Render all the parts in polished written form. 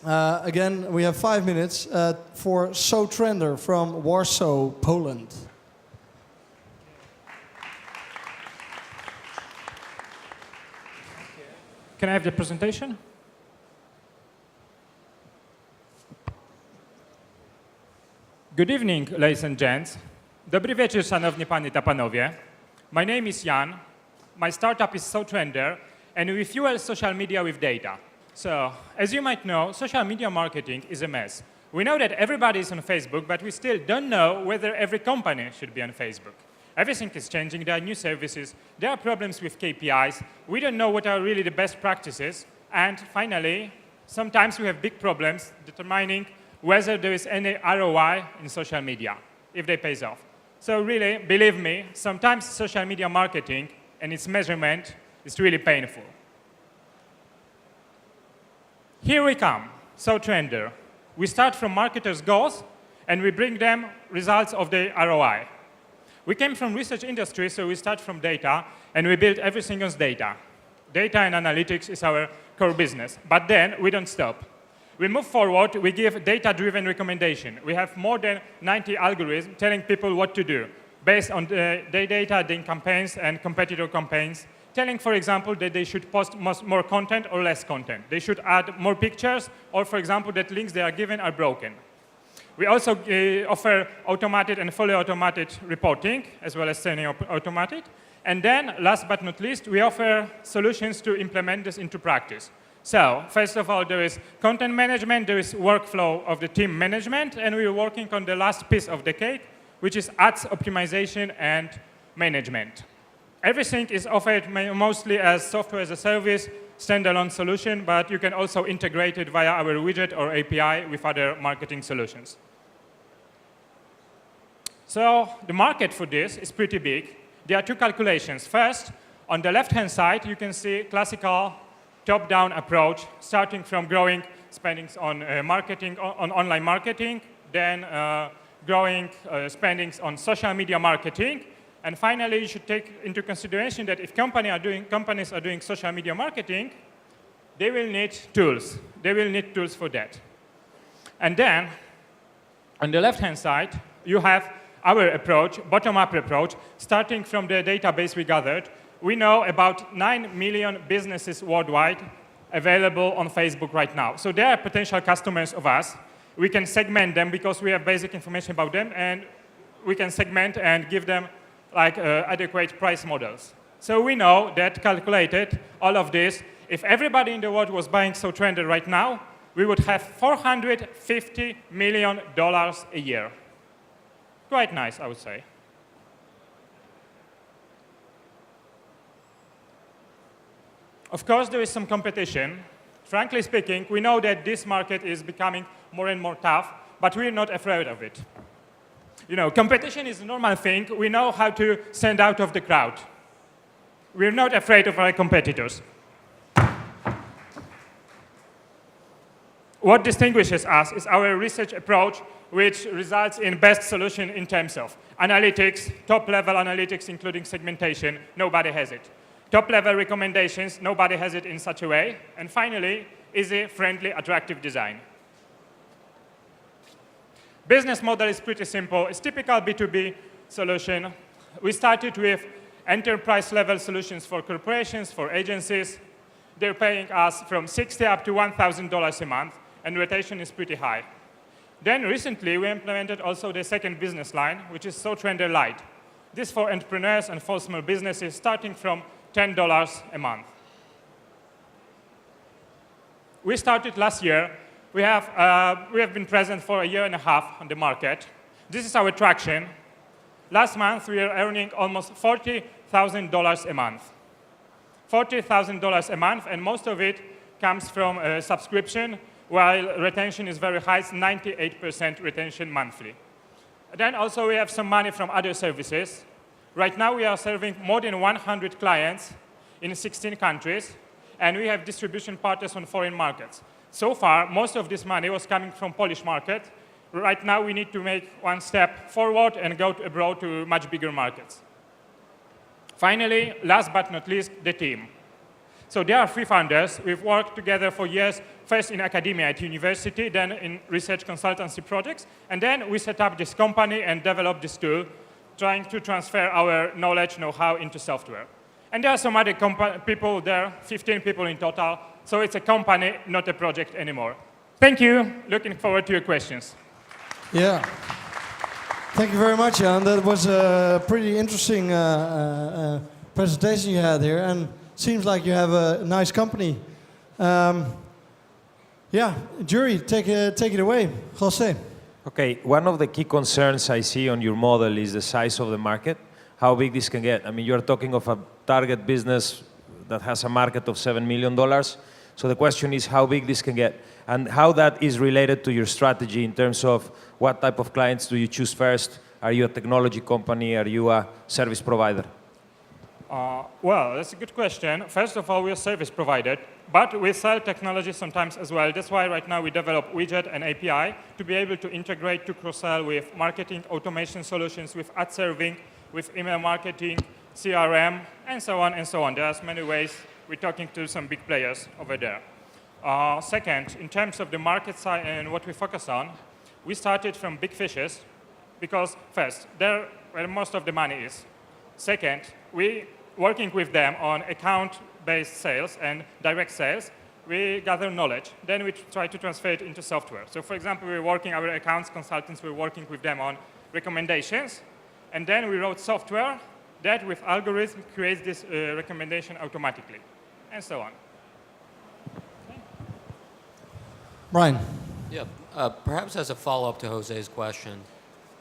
Again, we have 5 minutes for Sotrender from Warsaw, Poland. Can I have the presentation? Good evening, ladies and gents. Dobry wieczór, szanowni panie i panowie. My name is Jan. My startup is Sotrender, and we fuel social media with data. So, as you might know, social media marketing is a mess. We know that everybody is on Facebook, but we still don't know whether every company should be on Facebook. Everything is changing. There are new services. There are problems with KPIs. We don't know what are really the best practices. And finally, sometimes we have big problems determining whether there is any ROI in social media, if they pays off. So really, believe me, sometimes social media marketing and its measurement is really painful. Here we come, Sotrender. We start from marketers' goals, and we bring them results of the ROI. We came from research industry, so we start from data, and we build everything on data. Data and analytics is our core business. But then, we don't stop. We move forward, we give data-driven recommendation. We have more than 90 algorithms telling people what to do, based on the data, the campaigns, and competitor campaigns, telling, for example, that they should post more content or less content. They should add more pictures, or, for example, that links they are given are broken. We also offer automated and fully automated reporting, as well as semi-automated. And then, last but not least, we offer solutions to implement this into practice. So, first of all, there is content management, there is workflow of the team management, and we are working on the last piece of the cake, which is ads optimization and management. Everything is offered mostly as software as a service, standalone solution, but you can also integrate it via our widget or API with other marketing solutions. So the market for this is pretty big. There are two calculations. First, on the left-hand side, you can see classical top-down approach, starting from growing spendings on marketing, on online marketing, then growing spendings on social media marketing. And finally, you should take into consideration that if companies are doing social media marketing, they will need tools. They will need tools for that. And then, on the left-hand side, you have our approach, bottom-up approach, starting from the database we gathered. We know about 9 million businesses worldwide available on Facebook right now. So they are potential customers of us. We can segment them because we have basic information about them, and we can segment and give them like adequate price models. So we know that calculated all of this, if everybody in the world was buying Sotrender right now, we would have $450 million a year. Quite nice, I would say. Of course, there is some competition. Frankly speaking, we know that this market is becoming more and more tough, but we're not afraid of it. You know, competition is a normal thing. We know how to stand out of the crowd. We're not afraid of our competitors. What distinguishes us is our research approach, which results in best solution in terms of analytics, top-level analytics, including segmentation. Nobody has it. Top-level recommendations, nobody has it in such a way. And finally, easy, friendly, attractive design. Business model is pretty simple. It's typical B2B solution. We started with enterprise-level solutions for corporations, for agencies. They're paying us from $60 up to $1,000 a month, and rotation is pretty high. Then recently, we implemented also the second business line, which is Sotrender Lite. This for entrepreneurs and for small businesses, starting from $10 a month. We started last year. We have been present for a year and a half on the market. This is our traction. Last month, we are earning almost $40,000 a month. $40,000 a month, and most of it comes from a subscription, while retention is very high, it's 98% retention monthly. Then also we have some money from other services. Right now, we are serving more than 100 clients in 16 countries, and we have distribution partners on foreign markets. So far, most of this money was coming from Polish market. Right now, we need to make one step forward and go abroad to much bigger markets. Finally, last but not least, the team. So there are 3 founders. We've worked together for years, first in academia at university, then in research consultancy projects, and then we set up this company and developed this tool, trying to transfer our knowledge, know-how into software. And there are some other people there, 15 people in total, so it's a company, not a project anymore. Thank you. Looking forward to your questions. Yeah. Thank you very much, Jan. That was a pretty interesting presentation you had here, and seems like you have a nice company. Yeah, jury, take it away. José. Okay, one of the key concerns I see on your model is the size of the market, how big this can get. I mean, you're talking of a target business that has a market of $7 million. So the question is how big this can get and how that is related to your strategy in terms of what type of clients do you choose first? Are you a technology company? Are you a service provider? Well, that's a good question. First of all, we're a service provider, but we sell technology sometimes as well. That's why right now we develop widget and API to be able to integrate to cross-sell with marketing automation solutions, with ad serving, with email marketing, CRM, and so on and so on. There are many ways. We're talking to some big players over there. Second, in terms of the market side and what we focus on, we started from big fishes because first, they're where most of the money is. Second, we working with them on account-based sales and direct sales, we gather knowledge. Then we try to transfer it into software. So for example, we're working, our accounts consultants, we're working with them on recommendations. And then we wrote software that with algorithm creates this recommendation automatically, and so on. Brian. Yeah, perhaps as a follow-up to Jose's question.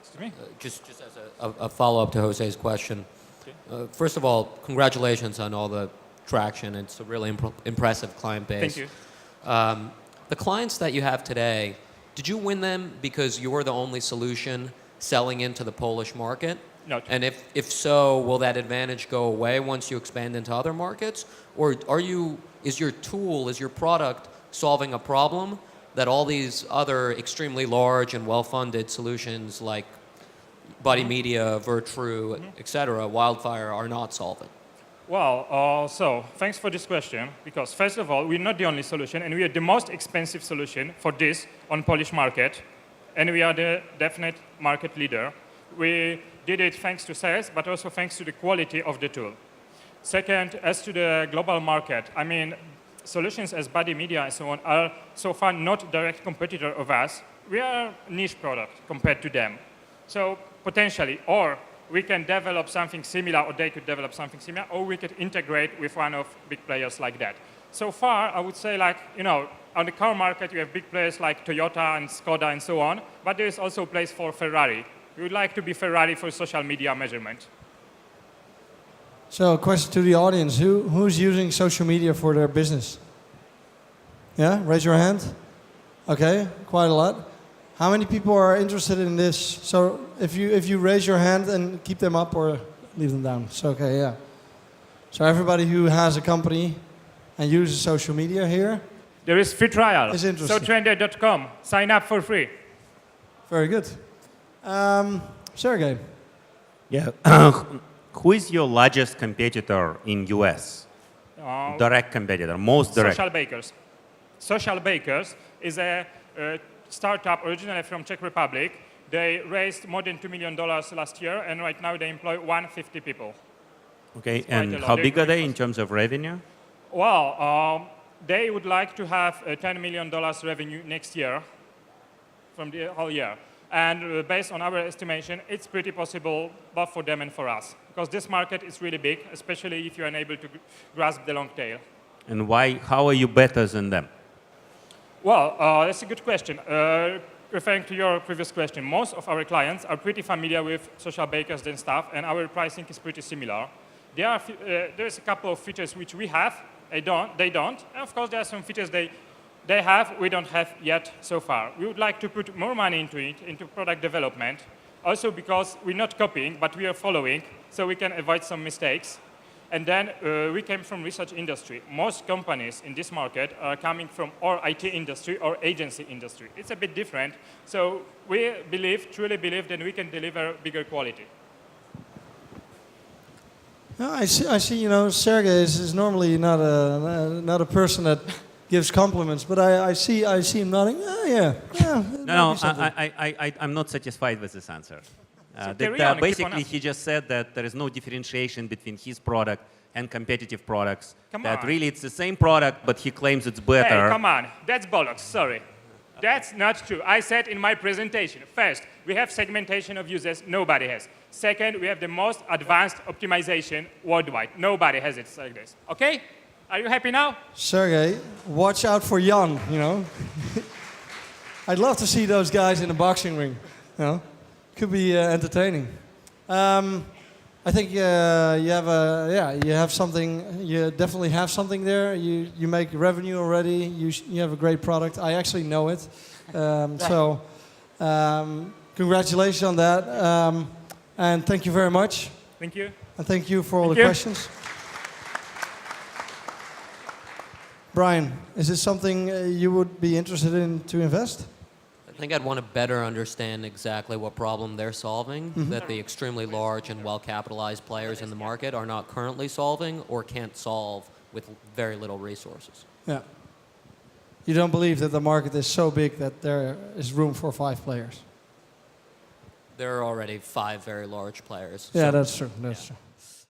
Excuse me? Just as a follow-up to Jose's question. Okay. First of all, congratulations on all the traction. It's a really impressive client base. Thank you. The clients that you have today, did you win them because you were the only solution selling into the Polish market? No. And if so, will that advantage go away once you expand into other markets? Or is your tool, is your product solving a problem that all these other extremely large and well-funded solutions like Buddy Media, Virtru, etc., Wildfire are not solving? Well, so thanks for this question, because first of all, we're not the only solution, and we are the most expensive solution for this on Polish market, and we are the definite market leader. We did it thanks to sales, but also thanks to the quality of the tool. Second, as to the global market, I mean, solutions as Buddy Media and so on are so far not direct competitor of us. We are a niche product compared to them. So potentially, or we can develop something similar, or they could develop something similar, or we could integrate with one of big players like that. So far, I would say, like, you know, on the car market, you have big players like Toyota and Skoda and so on, but there is also a place for Ferrari. We would like to be Ferrari for social media measurement. So, a question to the audience: who's using social media for their business? Yeah, raise your hand. Okay, quite a lot. How many people are interested in this? So, if you raise your hand and keep them up or leave them down, it's okay. Yeah. So everybody who has a company and uses social media here. There is free trial. It's interesting. Sotrender.com. Sign up for free. Very good. Sergei. Yeah. Who is your largest competitor in US? Direct competitor, most direct. Social Bakers. Social Bakers is a startup originally from Czech Republic. They raised more than $2 million last year, and right now they employ 150 people. Okay, and how big are they in terms of revenue? Well, they would like to have $10 million revenue next year from the whole year. And based on our estimation, it's pretty possible both for them and for us, because this market is really big, especially if you're unable to grasp the long tail. And why? How are you better than them? Well, that's a good question. Referring to your previous question, most of our clients are pretty familiar with social bakers and stuff, and our pricing is pretty similar. There's a couple of features which we have, they don't. And of course, there are some features they have, we don't have yet so far. We would like to put more money into it, into product development, also because we're not copying, but we are following, so we can avoid some mistakes. And then we came from research industry. Most companies in this market are coming from or IT industry or agency industry. It's a bit different. So we truly believe that we can deliver bigger quality. No, I see. You know, Sergei is normally not a person that gives compliments, but I see him nodding. Oh, yeah. No, I'm not satisfied with this answer. carry on, keep on Basically, asking. he just said that there is no differentiation between his product and competitive products. Come that on. really it's the same product, but he claims it's better. Hey, come on. That's bollocks. Sorry. That's not true. I said in my presentation, first, we have segmentation of users. Nobody has. Second, we have the most advanced optimization worldwide. Nobody has it like this. Okay? Are you happy now? Sergei, watch out for Jan. You know, I'd love to see those guys in a boxing ring. You know, could be entertaining. I think you have something. You definitely have something there. You make revenue already. You have a great product. I actually know it. Congratulations on that. And thank you very much. Thank you. And thank you for all Thank the you. questions. Brian, is this something you would be interested in to invest? I think I'd want to better understand exactly what problem they're solving that the extremely large and well-capitalized players in the market are not currently solving or can't solve with very little resources. Yeah. You don't believe that the market is so big that there is room for 5 players? There are already 5 very large players. Yeah, so- that's true. That's true.